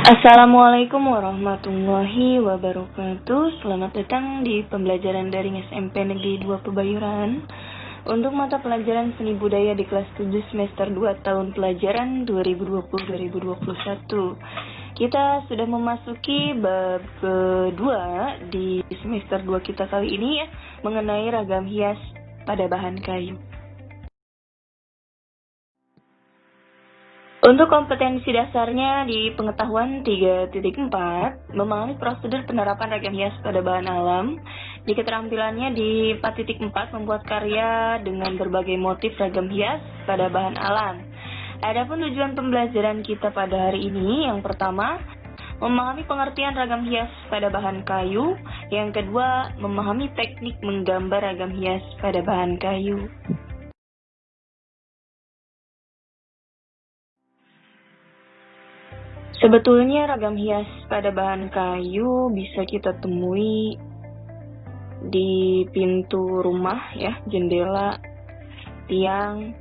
Assalamualaikum warahmatullahi wabarakatuh. Selamat datang di pembelajaran daring SMP Negeri 2 Pebayuran untuk mata pelajaran seni budaya di kelas 7 semester 2 tahun pelajaran 2020-2021. Kita sudah memasuki bab kedua di semester 2 kita kali ini ya, mengenai ragam hias pada bahan kayu. Untuk kompetensi dasarnya di pengetahuan 3.4, memahami prosedur penerapan ragam hias pada bahan alam. Di keterampilannya di 4.4, membuat karya dengan berbagai motif ragam hias pada bahan alam. Adapun tujuan pembelajaran kita pada hari ini, yang pertama, memahami pengertian ragam hias pada bahan kayu. Yang kedua, memahami teknik menggambar ragam hias pada bahan kayu. Sebetulnya ragam hias pada bahan kayu bisa kita temui di pintu rumah ya, jendela, tiang,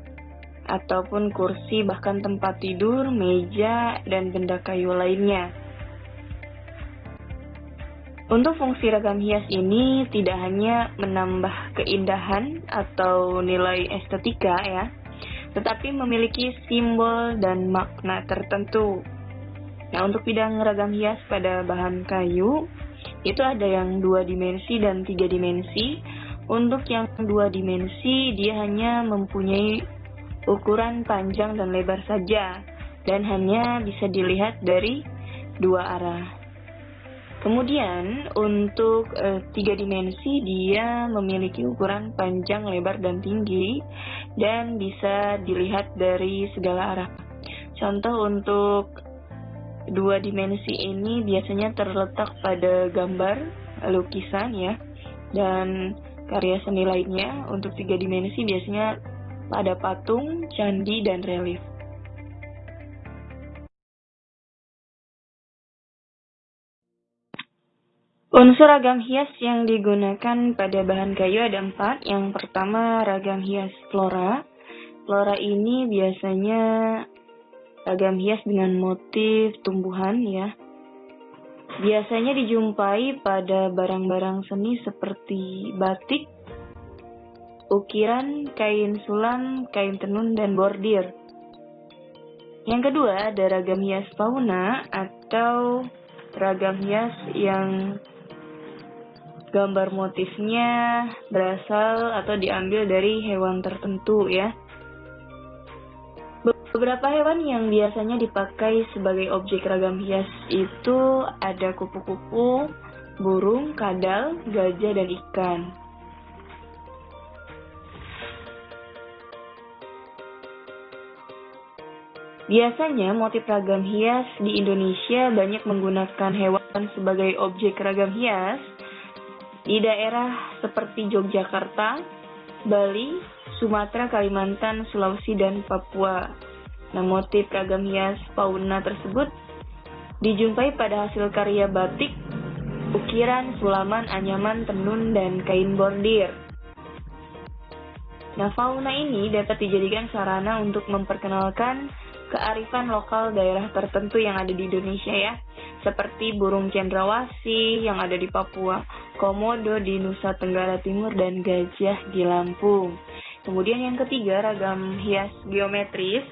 ataupun kursi, bahkan tempat tidur, meja, dan benda kayu lainnya. Untuk fungsi ragam hias ini tidak hanya menambah keindahan atau nilai estetika ya, tetapi memiliki simbol dan makna tertentu. Nah, untuk bidang ragam hias pada bahan kayu, itu ada yang 2 dimensi dan 3 dimensi. Untuk yang 2 dimensi, dia hanya mempunyai ukuran panjang dan lebar saja, dan hanya bisa dilihat dari 2 arah. Kemudian, untuk 3 dimensi, dia memiliki ukuran panjang, lebar, dan tinggi, dan bisa dilihat dari segala arah. Contoh untuk 2 dimensi ini biasanya terletak pada gambar, lukisan ya, dan karya seni lainnya. Untuk 3 dimensi biasanya pada patung, candi, dan relief. Unsur ragam hias yang digunakan pada bahan kayu ada 4. Yang pertama, ragam hias flora. Flora ini biasanya ragam hias dengan motif tumbuhan ya. Biasanya dijumpai pada barang-barang seni seperti batik, ukiran, kain sulam, kain tenun, dan bordir. Yang kedua, ada ragam hias fauna atau ragam hias yang gambar motifnya berasal atau diambil dari hewan tertentu ya. Beberapa hewan yang biasanya dipakai sebagai objek ragam hias itu ada kupu-kupu, burung, kadal, gajah, dan ikan. Biasanya motif ragam hias di Indonesia banyak menggunakan hewan sebagai objek ragam hias di daerah seperti Yogyakarta, Bali, Sumatera, Kalimantan, Sulawesi, dan Papua. Nah, motif ragam hias fauna tersebut dijumpai pada hasil karya batik, ukiran, sulaman, anyaman, tenun, dan kain bordir. Nah, fauna ini dapat dijadikan sarana untuk memperkenalkan kearifan lokal daerah tertentu yang ada di Indonesia ya, seperti burung cendrawasih yang ada di Papua, komodo di Nusa Tenggara Timur, dan gajah di Lampung. Kemudian yang ketiga, ragam hias geometris.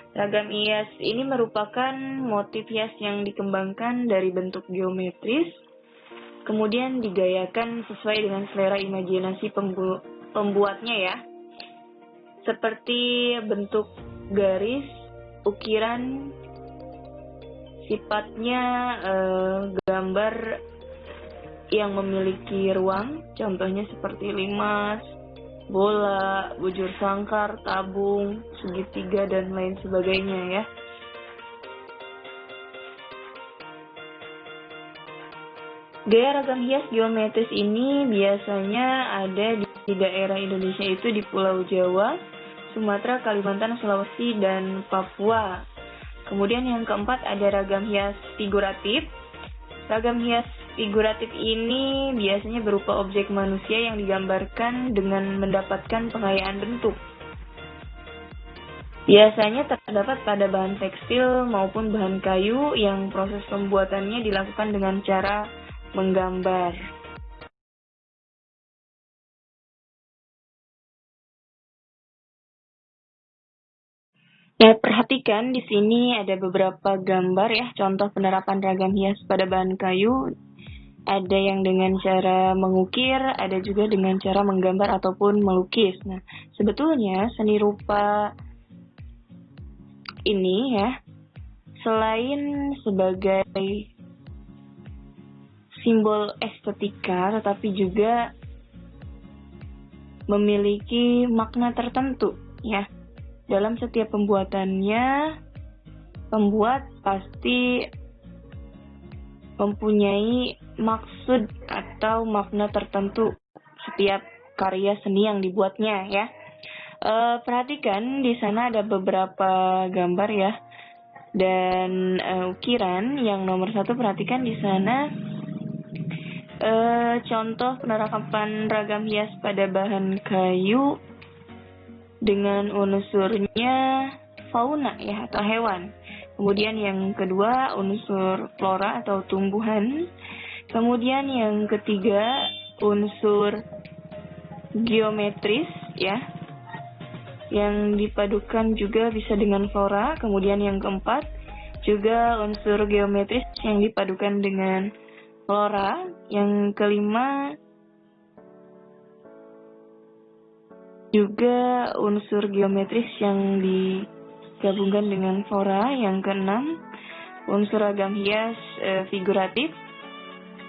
Ragam hias ini merupakan motif hias yang dikembangkan dari bentuk geometris, kemudian digayakan sesuai dengan selera imajinasi pembuatnya ya, seperti bentuk garis, ukiran, sifatnya gambar yang memiliki ruang, contohnya seperti limas, bola, bujur sangkar, tabung, segitiga, dan lain sebagainya ya. Gaya ragam hias geometris ini biasanya ada di daerah Indonesia itu di Pulau Jawa, Sumatera, Kalimantan, Sulawesi, dan Papua. Kemudian yang keempat ada ragam hias figuratif. Ragam hias figuratif ini biasanya berupa objek manusia yang digambarkan dengan mendapatkan pengayaan bentuk. Biasanya terdapat pada bahan tekstil maupun bahan kayu yang proses pembuatannya dilakukan dengan cara menggambar. Nah, perhatikan di sini ada beberapa gambar ya, contoh penerapan ragam hias pada bahan kayu. Ada yang dengan cara mengukir, ada juga dengan cara menggambar ataupun melukis. Nah, sebetulnya seni rupa ini ya, selain sebagai simbol estetika, tetapi juga memiliki makna tertentu ya. Dalam setiap pembuatannya, pembuat pasti mempunyai maksud atau makna tertentu setiap karya seni yang dibuatnya ya. Perhatikan di sana ada beberapa gambar ya, dan ukiran. Yang nomor 1, perhatikan di sana contoh penerapan ragam hias pada bahan kayu dengan unsurnya fauna ya, atau hewan. Kemudian yang kedua unsur flora atau tumbuhan. Kemudian yang ketiga unsur geometris ya, yang dipadukan juga bisa dengan flora. Kemudian yang keempat juga unsur geometris yang dipadukan dengan flora. Yang kelima juga unsur geometris yang digabungkan dengan flora. Yang keenam unsur ragam hias figuratif.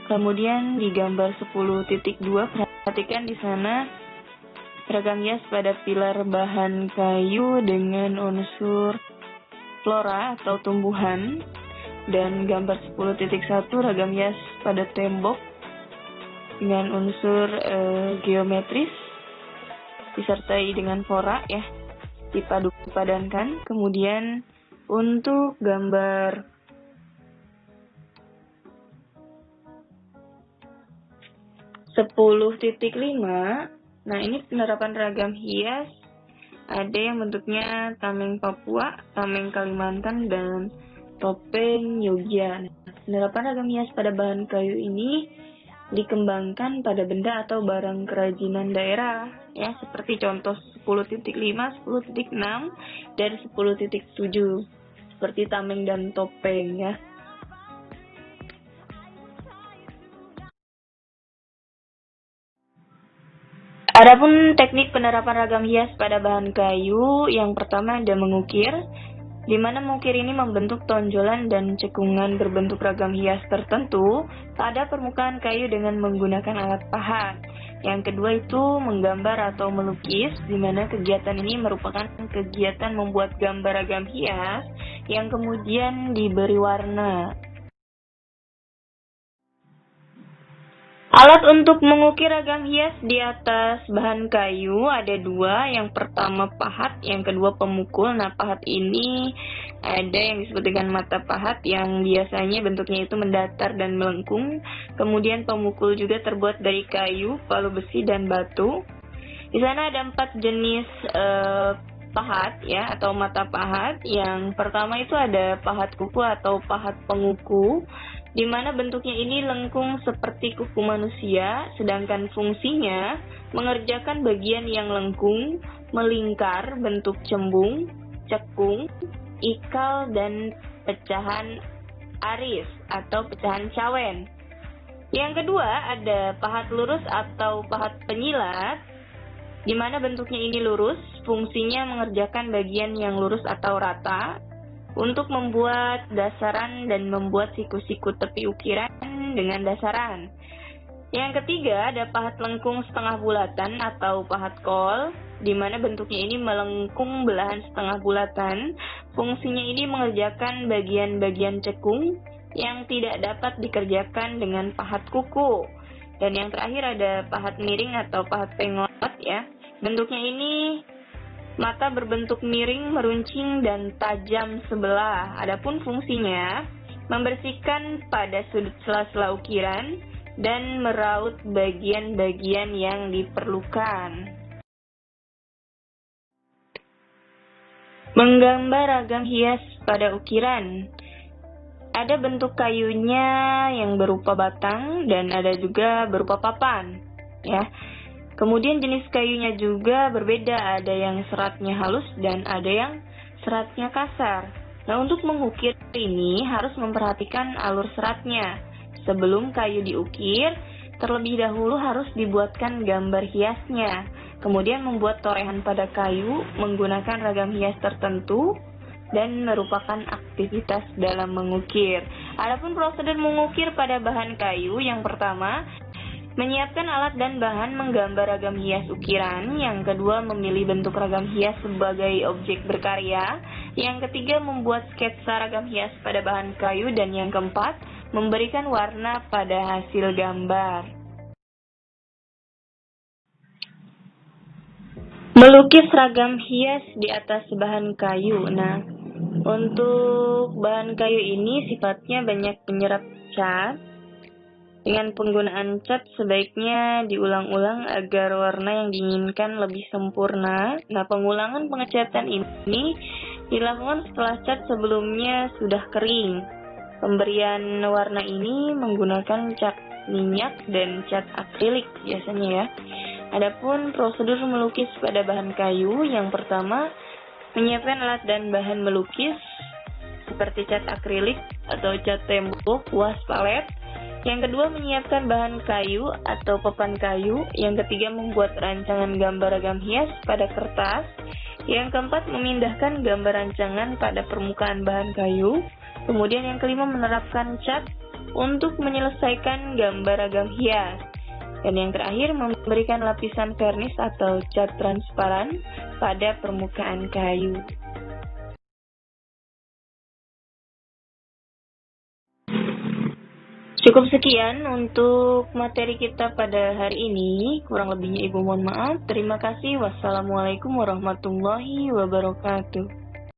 Kemudian di gambar 10.2 perhatikan di sana ragam hias pada pilar bahan kayu dengan unsur flora atau tumbuhan. Dan gambar 10.1 ragam hias pada tembok dengan unsur geometris disertai dengan flora ya, dipadankan. Kemudian untuk gambar 10.5, nah ini penerapan ragam hias. Ada yang bentuknya tameng Papua, tameng Kalimantan, dan topeng Yogyakarta. Nah, penerapan ragam hias pada bahan kayu ini dikembangkan pada benda atau barang kerajinan daerah ya, seperti contoh 10.5, 10.6, dan 10.7 seperti tameng dan topeng ya. Adapun teknik penerapan ragam hias pada bahan kayu, yang pertama ada mengukir, di mana mengukir ini membentuk tonjolan dan cekungan berbentuk ragam hias tertentu pada permukaan kayu dengan menggunakan alat pahat. Yang kedua itu menggambar atau melukis, di mana kegiatan ini merupakan kegiatan membuat gambar ragam hias yang kemudian diberi warna. Alat untuk mengukir ragam hias di atas bahan kayu ada dua. Yang pertama pahat, yang kedua pemukul. Nah, pahat ini ada yang disebut dengan mata pahat yang biasanya bentuknya itu mendatar dan melengkung. Kemudian pemukul juga terbuat dari kayu, palu besi, dan batu. Di sana ada 4 jenis pahat ya, atau mata pahat. Yang pertama itu ada pahat kuku atau pahat penguku, di mana bentuknya ini lengkung seperti kuku manusia, sedangkan fungsinya mengerjakan bagian yang lengkung, melingkar, bentuk cembung, cekung, ikal, dan pecahan aris atau pecahan cawen. Yang kedua ada pahat lurus atau pahat penyilat, di mana bentuknya ini lurus, fungsinya mengerjakan bagian yang lurus atau rata untuk membuat dasaran dan membuat siku-siku tepi ukiran dengan dasaran. Yang ketiga ada pahat lengkung setengah bulatan atau pahat kol, di mana bentuknya ini melengkung belahan setengah bulatan. Fungsinya ini mengerjakan bagian-bagian cekung yang tidak dapat dikerjakan dengan pahat kuku. Dan yang terakhir ada pahat miring atau pahat pengot ya. Bentuknya ini mata berbentuk miring, meruncing, dan tajam sebelah. Adapun fungsinya membersihkan pada sudut sela-sela ukiran dan meraut bagian-bagian yang diperlukan. Menggambar ragam hias pada ukiran. Ada bentuk kayunya yang berupa batang dan ada juga berupa papan, ya. Kemudian jenis kayunya juga berbeda, ada yang seratnya halus dan ada yang seratnya kasar. Nah, untuk mengukir ini harus memperhatikan alur seratnya. Sebelum kayu diukir, terlebih dahulu harus dibuatkan gambar hiasnya. Kemudian membuat torehan pada kayu menggunakan ragam hias tertentu dan merupakan aktivitas dalam mengukir. Adapun prosedur mengukir pada bahan kayu, yang pertama, menyiapkan alat dan bahan menggambar ragam hias ukiran. Yang kedua, memilih bentuk ragam hias sebagai objek berkarya. Yang ketiga, membuat sketsa ragam hias pada bahan kayu. Dan yang keempat, memberikan warna pada hasil gambar. Melukis ragam hias di atas bahan kayu. Nah, untuk bahan kayu ini sifatnya banyak menyerap cat. Dengan penggunaan cat sebaiknya diulang-ulang agar warna yang diinginkan lebih sempurna. Nah, pengulangan pengecatan ini dilakukan setelah cat sebelumnya sudah kering. Pemberian warna ini menggunakan cat minyak dan cat akrilik biasanya, ya. Adapun prosedur melukis pada bahan kayu, yang pertama, menyiapkan alat dan bahan melukis seperti cat akrilik atau cat tembok, kuas, palet. Yang kedua, menyiapkan bahan kayu atau papan kayu. Yang ketiga, membuat rancangan gambar ragam hias pada kertas. Yang keempat, memindahkan gambar rancangan pada permukaan bahan kayu. Kemudian yang kelima, menerapkan cat untuk menyelesaikan gambar ragam hias. Dan yang terakhir, memberikan lapisan vernis atau cat transparan pada permukaan kayu. Cukup sekian untuk materi kita pada hari ini. Kurang lebihnya Ibu mohon maaf. Terima kasih. Wassalamualaikum warahmatullahi wabarakatuh.